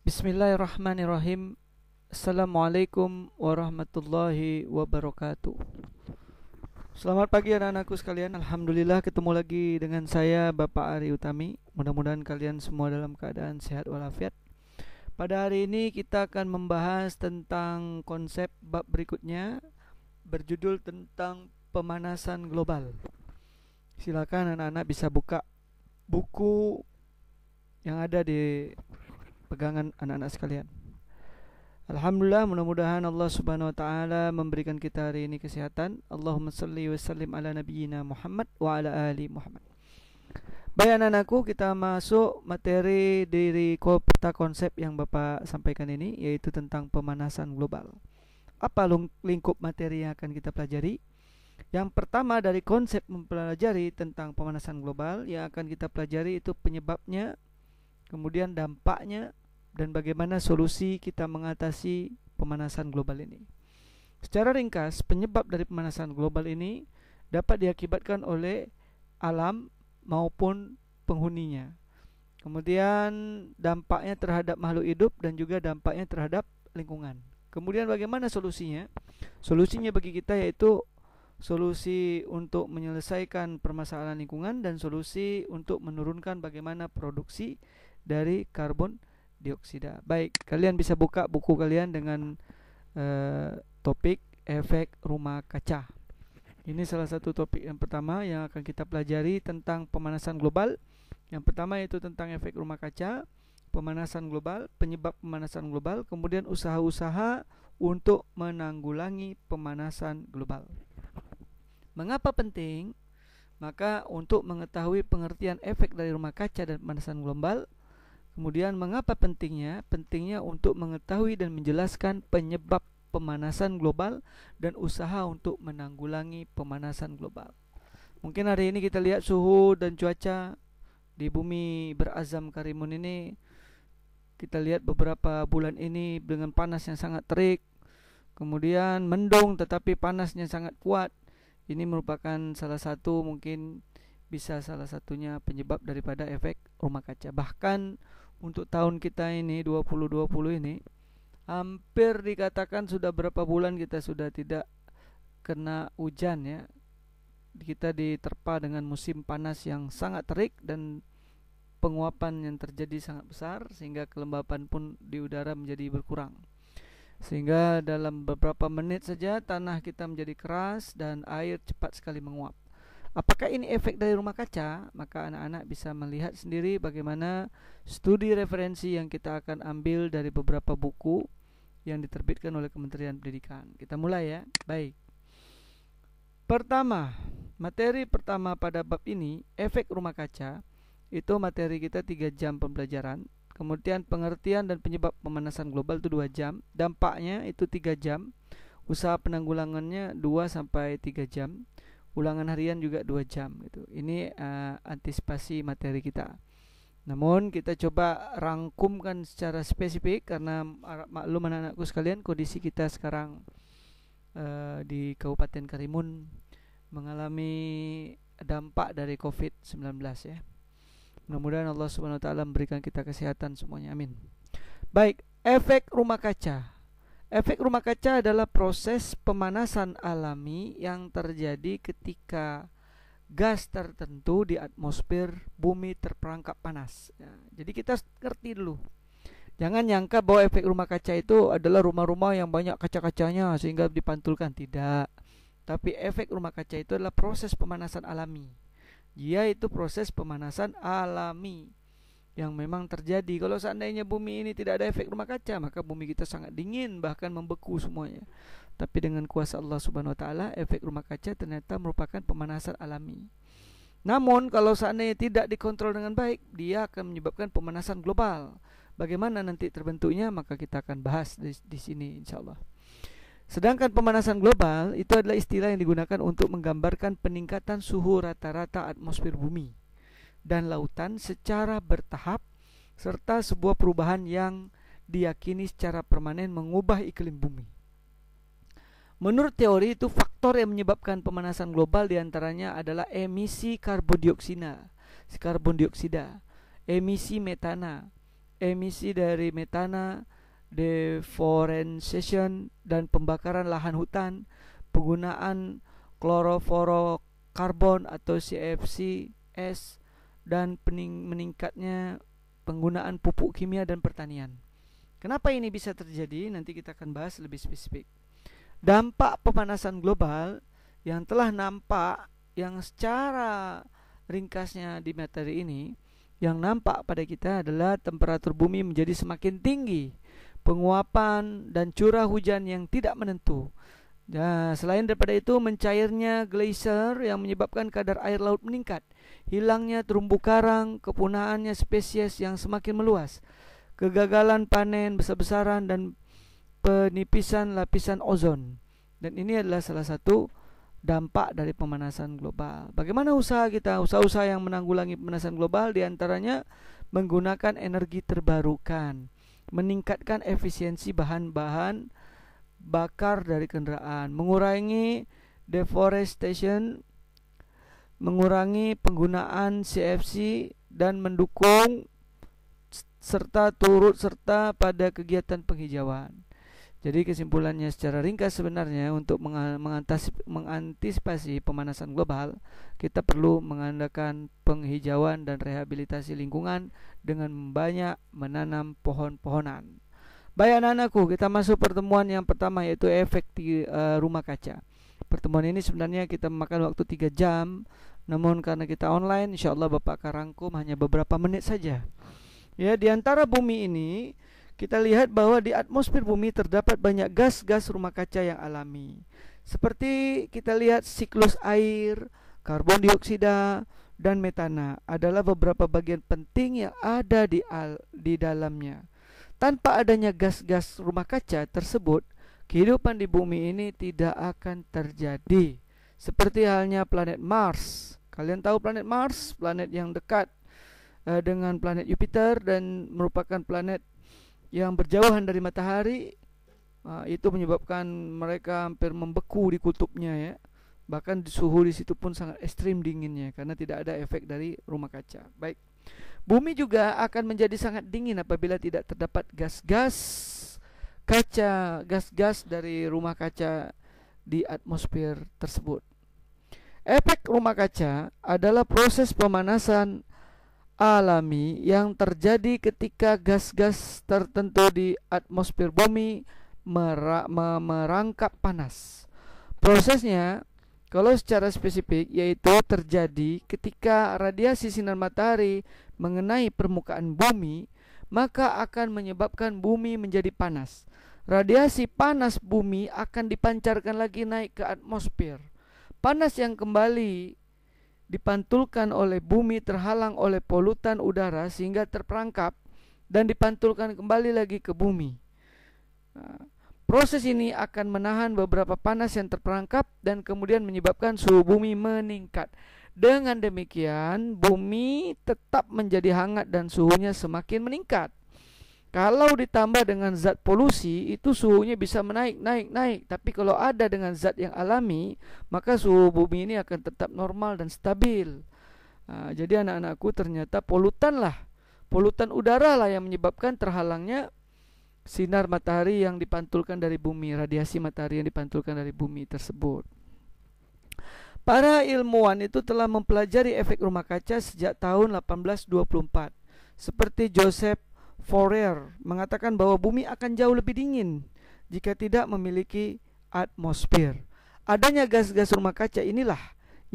Bismillahirrahmanirrahim. Assalamualaikum warahmatullahi wabarakatuh. Selamat pagi anak-anakku sekalian. Alhamdulillah ketemu lagi dengan saya Bapak Ari Utami. Mudah-mudahan kalian semua dalam keadaan sehat walafiat. Pada hari ini kita akan membahas tentang konsep bab berikutnya, berjudul tentang pemanasan global. Silakan anak-anak bisa buka buku yang ada di pegangan anak-anak sekalian. Alhamdulillah, mudah-mudahan Allah Subhanahu wa taala memberikan kita hari ini kesehatan. Allahumma salli wa sallim ala nabiyyina Muhammad wa ala ali Muhammad. Baik anak-anakku, kita masuk materi dari peta konsep yang Bapak sampaikan ini, yaitu tentang pemanasan global. Apa lingkup materi yang akan kita pelajari? Yang pertama dari konsep mempelajari tentang pemanasan global yang akan kita pelajari itu penyebabnya, kemudian dampaknya, dan bagaimana solusi kita mengatasi pemanasan global ini. Secara ringkas, penyebab dari pemanasan global ini dapat diakibatkan oleh alam maupun penghuninya. Kemudian dampaknya terhadap makhluk hidup dan juga dampaknya terhadap lingkungan. Kemudian bagaimana solusinya? Solusinya bagi kita yaitu solusi untuk menyelesaikan permasalahan lingkungan dan solusi untuk menurunkan bagaimana produksi dari karbon dioksida. Baik, kalian bisa buka buku kalian dengan topik efek rumah kaca. Ini salah satu topik yang pertama yang akan kita pelajari tentang pemanasan global. Yang pertama yaitu tentang efek rumah kaca, pemanasan global, penyebab pemanasan global, kemudian usaha-usaha untuk menanggulangi pemanasan global. Mengapa penting? Maka untuk mengetahui pengertian efek dari rumah kaca dan pemanasan global. Kemudian mengapa pentingnya? Pentingnya untuk mengetahui dan menjelaskan penyebab pemanasan global dan usaha untuk menanggulangi pemanasan global. Mungkin hari ini kita lihat suhu dan cuaca di bumi berazam Karimun ini. Kita lihat beberapa bulan ini dengan panas yang sangat terik. Kemudian mendung tetapi panasnya sangat kuat. Ini merupakan salah satu, mungkin bisa salah satunya penyebab daripada efek rumah kaca. Bahkan untuk tahun kita ini 2020 ini hampir dikatakan sudah berapa bulan kita sudah tidak kena hujan ya. Kita diterpa dengan musim panas yang sangat terik dan penguapan yang terjadi sangat besar sehingga kelembapan pun di udara menjadi berkurang. Sehingga dalam beberapa menit saja tanah kita menjadi keras dan air cepat sekali menguap. Apakah ini efek dari rumah kaca? Maka anak-anak bisa melihat sendiri bagaimana studi referensi yang kita akan ambil dari beberapa buku yang diterbitkan oleh Kementerian Pendidikan. Kita mulai ya. Baik. Pertama, materi pertama pada bab ini, efek rumah kaca. Itu materi kita 3 jam pembelajaran. Kemudian pengertian dan penyebab pemanasan global itu 2 jam. Dampaknya itu 3 jam. Usaha penanggulangannya 2 sampai 3 jam. Ulangan harian juga 2 jam gitu. Ini antisipasi materi kita. Namun kita coba rangkumkan secara spesifik karena maklum anak-anakku sekalian, kondisi kita sekarang di Kabupaten Karimun mengalami dampak dari COVID-19 ya. Mudah-mudahan Allah Subhanahu wa taala memberikan kita kesehatan semuanya. Amin. Baik, efek rumah kaca. Efek rumah kaca adalah proses pemanasan alami yang terjadi ketika gas tertentu di atmosfer bumi terperangkap panas ya. Jadi kita ngerti dulu. Jangan nyangka bahwa efek rumah kaca itu adalah rumah-rumah yang banyak kaca-kacanya sehingga dipantulkan. Tidak. Tapi efek rumah kaca itu adalah proses pemanasan alami. Dia itu proses pemanasan alami yang memang terjadi. Kalau seandainya bumi ini tidak ada efek rumah kaca, maka bumi kita sangat dingin, bahkan membeku semuanya. Tapi dengan kuasa Allah Subhanahu wa taala, efek rumah kaca ternyata merupakan pemanasan alami. Namun kalau seandainya tidak dikontrol dengan baik, dia akan menyebabkan pemanasan global. Bagaimana nanti terbentuknya, maka kita akan bahas di sini insyaallah. Sedangkan pemanasan global itu adalah istilah yang digunakan untuk menggambarkan peningkatan suhu rata-rata atmosfer bumi dan lautan secara bertahap serta sebuah perubahan yang diyakini secara permanen mengubah iklim bumi. Menurut teori itu faktor yang menyebabkan pemanasan global diantaranya adalah emisi karbon dioksida, emisi metana, emisi dari metana, deforestation dan pembakaran lahan hutan, penggunaan klorofluorokarbon atau CFCs, dan meningkatnya penggunaan pupuk kimia dan pertanian. Kenapa ini bisa terjadi? Nanti kita akan bahas lebih spesifik. Dampak pemanasan global yang telah nampak, yang secara ringkasnya di materi ini, yang nampak pada kita adalah temperatur bumi menjadi semakin tinggi, penguapan dan curah hujan yang tidak menentu. Nah, selain daripada itu, mencairnya glacier yang menyebabkan kadar air laut meningkat, hilangnya terumbu karang, kepunahannya spesies yang semakin meluas, kegagalan panen besar-besaran, dan penipisan lapisan ozon. Dan ini adalah salah satu dampak dari pemanasan global. Bagaimana usaha kita? Usaha-usaha yang menanggulangi pemanasan global diantaranya menggunakan energi terbarukan, meningkatkan efisiensi bahan-bahan bakar dari kendaraan, mengurangi deforestation, mengurangi penggunaan CFC, dan mendukung serta turut serta pada kegiatan penghijauan. Jadi kesimpulannya secara ringkas sebenarnya, untuk mengantisipasi pemanasan global, kita perlu mengadakan penghijauan dan rehabilitasi lingkungan dengan banyak menanam pohon-pohonan. Baik anak-anakku, kita masuk pertemuan yang pertama, yaitu efek rumah kaca. Pertemuan ini sebenarnya kita memakan waktu 3 jam, namun karena kita online, insya Allah Bapak akan rangkum hanya beberapa menit saja. Ya, di antara bumi ini kita lihat bahwa di atmosfer bumi terdapat banyak gas-gas rumah kaca yang alami. Seperti kita lihat siklus air, karbon dioksida, dan metana adalah beberapa bagian penting yang ada di dalamnya. Tanpa adanya gas-gas rumah kaca tersebut, kehidupan di bumi ini tidak akan terjadi. Seperti halnya planet Mars. Kalian tahu planet Mars, planet yang dekat dengan planet Jupiter dan merupakan planet yang berjauhan dari matahari. Itu menyebabkan mereka hampir membeku di kutubnya, ya. Bahkan suhu di situ pun sangat ekstrim dinginnya karena tidak ada efek dari rumah kaca. Baik. Bumi juga akan menjadi sangat dingin apabila tidak terdapat gas-gas kaca, gas-gas dari rumah kaca di atmosfer tersebut. Efek rumah kaca adalah proses pemanasan alami yang terjadi ketika gas-gas tertentu di atmosfer bumi merangkap panas. Prosesnya, kalau secara spesifik, yaitu terjadi ketika radiasi sinar matahari mengenai permukaan bumi, maka akan menyebabkan bumi menjadi panas. Radiasi panas bumi akan dipancarkan lagi naik ke atmosfer. Panas yang kembali dipantulkan oleh bumi terhalang oleh polutan udara sehingga terperangkap dan dipantulkan kembali lagi ke bumi. Proses ini akan menahan beberapa panas yang terperangkap dan kemudian menyebabkan suhu bumi meningkat. Dengan demikian, bumi tetap menjadi hangat dan suhunya semakin meningkat. Kalau ditambah dengan zat polusi, itu suhunya bisa naik. Tapi kalau ada dengan zat yang alami, maka suhu bumi ini akan tetap normal dan stabil. Jadi anak-anakku, ternyata polutan udara lah yang menyebabkan terhalangnya sinar matahari yang dipantulkan dari bumi, radiasi matahari yang dipantulkan dari bumi tersebut. Para ilmuwan itu telah mempelajari efek rumah kaca sejak tahun 1824. Seperti Joseph Fourier mengatakan bahwa bumi akan jauh lebih dingin jika tidak memiliki atmosfer. Adanya gas-gas rumah kaca inilah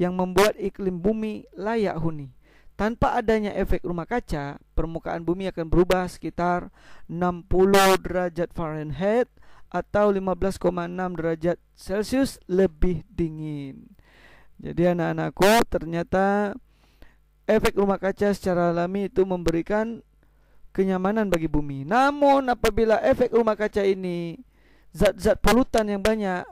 yang membuat iklim bumi layak huni. Tanpa adanya efek rumah kaca, permukaan bumi akan berubah sekitar 60 derajat Fahrenheit atau 15,6 derajat Celcius lebih dingin. Jadi anak-anakku, ternyata efek rumah kaca secara alami itu memberikan kenyamanan bagi bumi. Namun apabila efek rumah kaca ini, zat-zat polutan yang banyak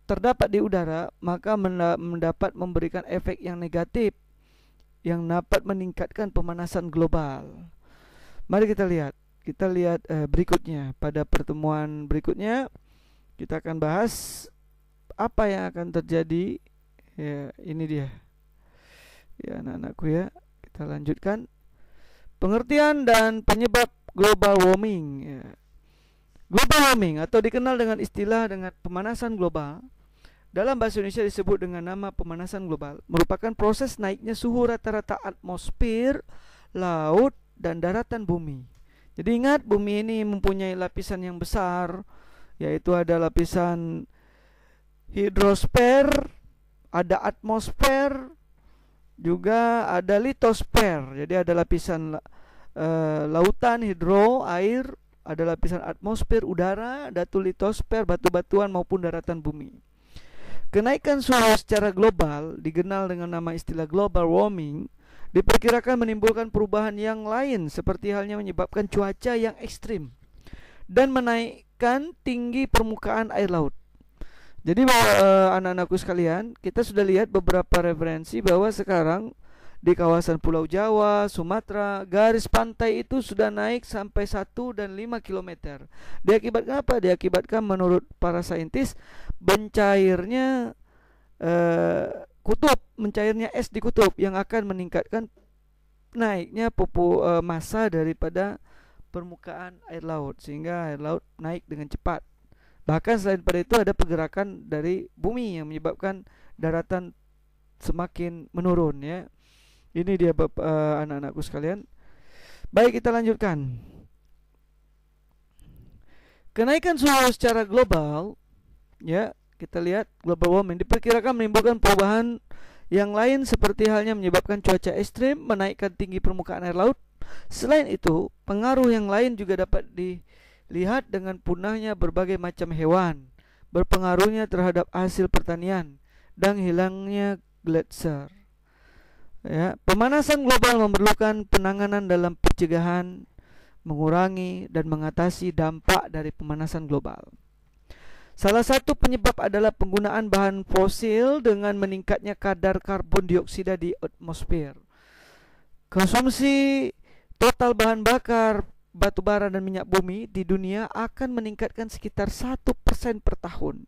terdapat di udara, maka mendapat memberikan efek yang negatif yang dapat meningkatkan pemanasan global. Mari kita lihat. Berikutnya. Pada pertemuan berikutnya kita akan bahas apa yang akan terjadi. Ya, ini dia. Ya anak-anakku, ya. Kita lanjutkan. Pengertian dan penyebab global warming, ya. Global warming atau dikenal dengan istilah dengan pemanasan global, dalam bahasa Indonesia disebut dengan nama pemanasan global, merupakan proses naiknya suhu rata-rata atmosfer, laut, dan daratan bumi. Jadi ingat, bumi ini mempunyai lapisan yang besar, yaitu ada lapisan hidrosfer, ada atmosfer, juga ada litosfer. Jadi ada lapisan lautan, hidro, air, ada lapisan atmosfer, udara, datu litosfer, batu-batuan maupun daratan bumi. Kenaikan suhu secara global, dikenal dengan nama istilah global warming, diperkirakan menimbulkan perubahan yang lain, seperti halnya menyebabkan cuaca yang ekstrim dan menaikkan tinggi permukaan air laut. Jadi anak-anakku sekalian, kita sudah lihat beberapa referensi bahwa sekarang di kawasan Pulau Jawa, Sumatera, garis pantai itu sudah naik sampai 1 dan 5 km. Diakibatkan apa? Diakibatkan menurut para saintis mencairnya mencairnya es di kutub yang akan meningkatkan naiknya massa daripada permukaan air laut, sehingga air laut naik dengan cepat. Bahkan selain pada itu ada pergerakan dari bumi yang menyebabkan daratan semakin menurun, ya. Ini dia anak-anakku sekalian. Baik, kita lanjutkan. Kenaikan suhu secara global, ya, kita lihat global warming diperkirakan menimbulkan perubahan yang lain, seperti halnya menyebabkan cuaca ekstrim, menaikkan tinggi permukaan air laut. Selain itu, pengaruh yang lain juga dapat dilihat dengan punahnya berbagai macam hewan, berpengaruhnya terhadap hasil pertanian, dan hilangnya gletser. Ya, pemanasan global memerlukan penanganan dalam pencegahan, mengurangi dan mengatasi dampak dari pemanasan global. Salah satu penyebab adalah penggunaan bahan fosil dengan meningkatnya kadar karbon dioksida di atmosfer. Konsumsi total bahan bakar batu bara dan minyak bumi di dunia akan meningkatkan sekitar 1% per tahun.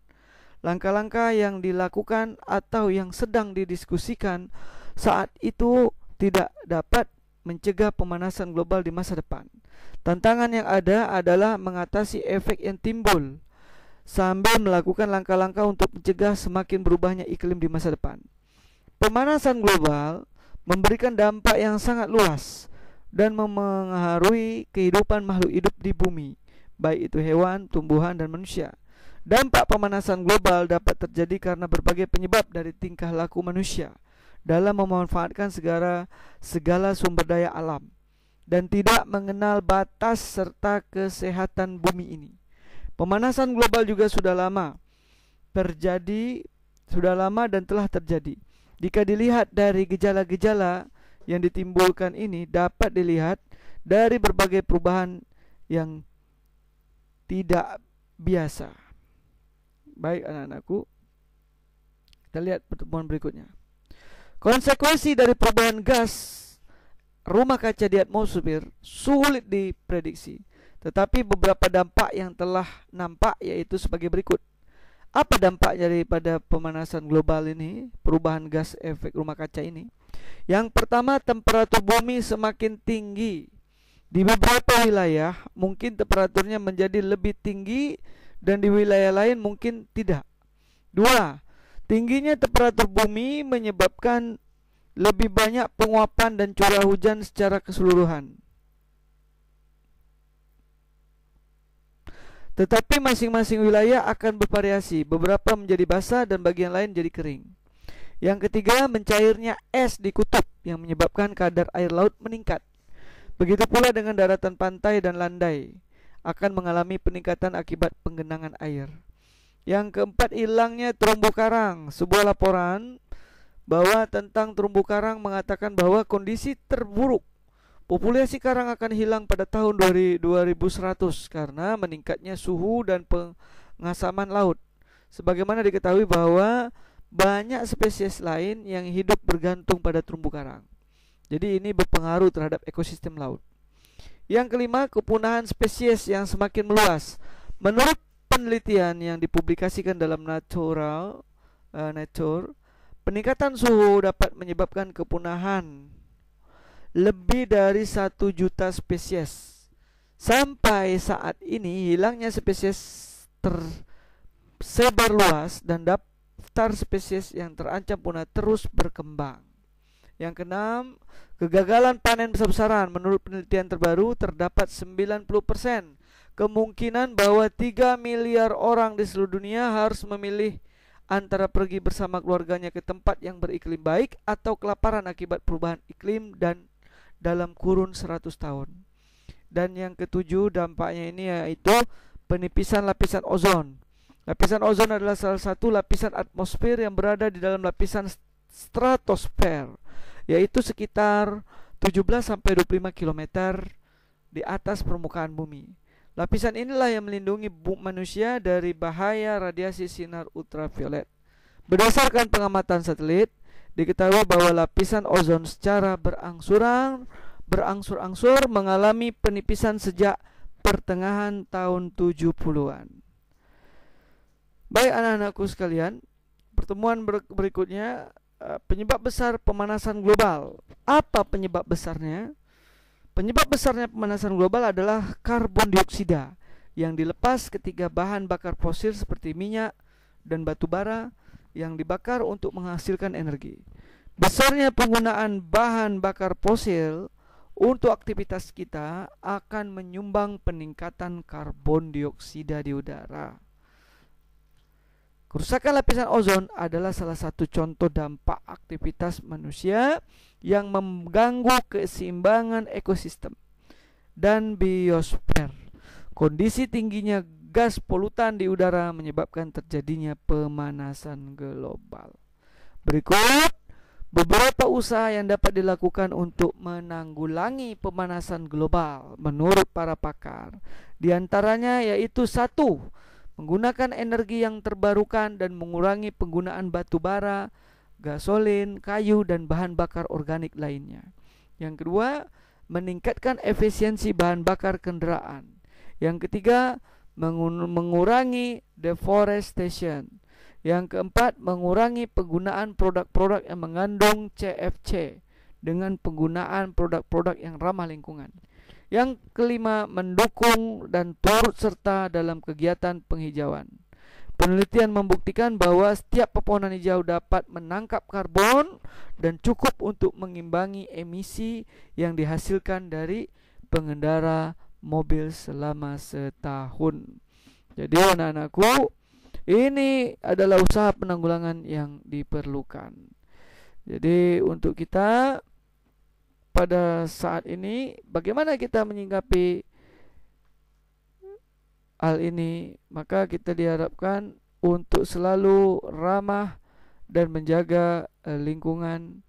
Langkah-langkah yang dilakukan atau yang sedang didiskusikan saat itu tidak dapat mencegah pemanasan global di masa depan. Tantangan yang ada adalah mengatasi efek yang timbul sambil melakukan langkah-langkah untuk mencegah semakin berubahnya iklim di masa depan. Pemanasan global memberikan dampak yang sangat luas dan memengaruhi kehidupan makhluk hidup di bumi, baik itu hewan, tumbuhan, dan manusia. Dampak pemanasan global dapat terjadi karena berbagai penyebab dari tingkah laku manusia dalam memanfaatkan segala sumber daya alam dan tidak mengenal batas serta kesehatan bumi ini. Pemanasan global juga sudah lama dan telah terjadi. Jika dilihat dari gejala-gejala yang ditimbulkan ini, dapat dilihat dari berbagai perubahan yang tidak biasa. Baik anak-anakku, kita lihat pertemuan berikutnya. Konsekuensi dari perubahan gas rumah kaca di atmosfer sulit diprediksi, tetapi beberapa dampak yang telah nampak yaitu sebagai berikut. Apa dampak daripada pemanasan global ini, perubahan gas efek rumah kaca ini? Yang pertama, temperatur bumi semakin tinggi. Di beberapa wilayah mungkin temperaturnya menjadi lebih tinggi dan di wilayah lain mungkin tidak. Dua, tingginya temperatur bumi menyebabkan lebih banyak penguapan dan curah hujan secara keseluruhan. Tetapi masing-masing wilayah akan bervariasi, beberapa menjadi basah dan bagian lain jadi kering. Yang ketiga, mencairnya es di kutub yang menyebabkan kadar air laut meningkat. Begitu pula dengan daratan pantai dan landai akan mengalami peningkatan akibat penggenangan air. Yang keempat, hilangnya terumbu karang. Sebuah laporan bahwa tentang terumbu karang mengatakan bahwa kondisi terburuk populasi karang akan hilang pada tahun 2100 karena meningkatnya suhu dan pengasaman laut. Sebagaimana diketahui bahwa banyak spesies lain yang hidup bergantung pada terumbu karang. Jadi ini berpengaruh terhadap ekosistem laut. Yang kelima, kepunahan spesies yang semakin meluas. Menurut penelitian yang dipublikasikan dalam Nature, peningkatan suhu dapat menyebabkan kepunahan lebih dari 1 juta spesies Sampai saat ini hilangnya spesies tersebar luas dan daftar spesies yang terancam punah terus berkembang. Yang keenam, kegagalan panen besar-besaran. Menurut penelitian terbaru, terdapat 90% kemungkinan bahwa 3 miliar orang di seluruh dunia harus memilih antara pergi bersama keluarganya ke tempat yang beriklim baik atau kelaparan akibat perubahan iklim dan dalam kurun 100 tahun. Dan yang ketujuh, dampaknya ini yaitu penipisan lapisan ozon. Lapisan ozon adalah salah satu lapisan atmosfer yang berada di dalam lapisan stratosfer, yaitu sekitar 17-25 km di atas permukaan bumi. Lapisan inilah yang melindungi manusia dari bahaya radiasi sinar ultraviolet. Berdasarkan pengamatan satelit, diketahui bahwa lapisan ozon secara berangsur-angsur mengalami penipisan sejak pertengahan tahun 70-an. Baik anak-anakku sekalian, pertemuan berikutnya, penyebab besar pemanasan global. Apa penyebab besarnya? Penyebab besarnya pemanasan global adalah karbon dioksida yang dilepas ketika bahan bakar fosil seperti minyak dan batu bara yang dibakar untuk menghasilkan energi. Besarnya penggunaan bahan bakar fosil untuk aktivitas kita akan menyumbang peningkatan karbon dioksida di udara. Kerusakan lapisan ozon adalah salah satu contoh dampak aktivitas manusia yang mengganggu keseimbangan ekosistem dan biosfer. Kondisi tingginya gas polutan di udara menyebabkan terjadinya pemanasan global. Berikut beberapa usaha yang dapat dilakukan untuk menanggulangi pemanasan global menurut para pakar. Di antaranya yaitu 1. Menggunakan energi yang terbarukan dan mengurangi penggunaan batu bara, gasolin, kayu, dan bahan bakar organik lainnya. Yang kedua, meningkatkan efisiensi bahan bakar kendaraan. Yang ketiga, mengurangi deforestation. Yang keempat, mengurangi penggunaan produk-produk yang mengandung CFC dengan penggunaan produk-produk yang ramah lingkungan. Yang kelima, mendukung dan turut serta dalam kegiatan penghijauan. Penelitian membuktikan bahwa setiap pepohonan hijau dapat menangkap karbon dan cukup untuk mengimbangi emisi yang dihasilkan dari pengendara mobil selama setahun. Jadi anak-anakku, ini adalah usaha penanggulangan yang diperlukan. Jadi untuk kita pada saat ini, bagaimana kita menyikapi hal ini? Maka kita diharapkan untuk selalu ramah dan menjaga lingkungan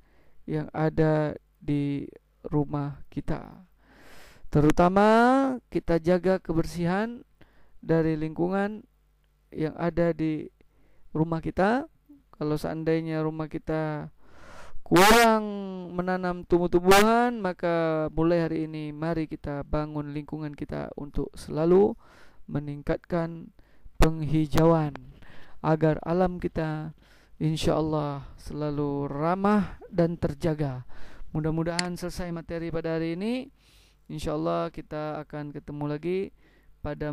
yang ada di rumah kita. Terutama kita jaga kebersihan dari lingkungan yang ada di rumah kita. Kalau seandainya rumah kita kurang menanam tumbuh-tumbuhan, maka mulai hari ini mari kita bangun lingkungan kita untuk selalu meningkatkan penghijauan agar alam kita insyaallah selalu ramah dan terjaga. Mudah-mudahan selesai materi pada hari ini. Insyaallah kita akan ketemu lagi pada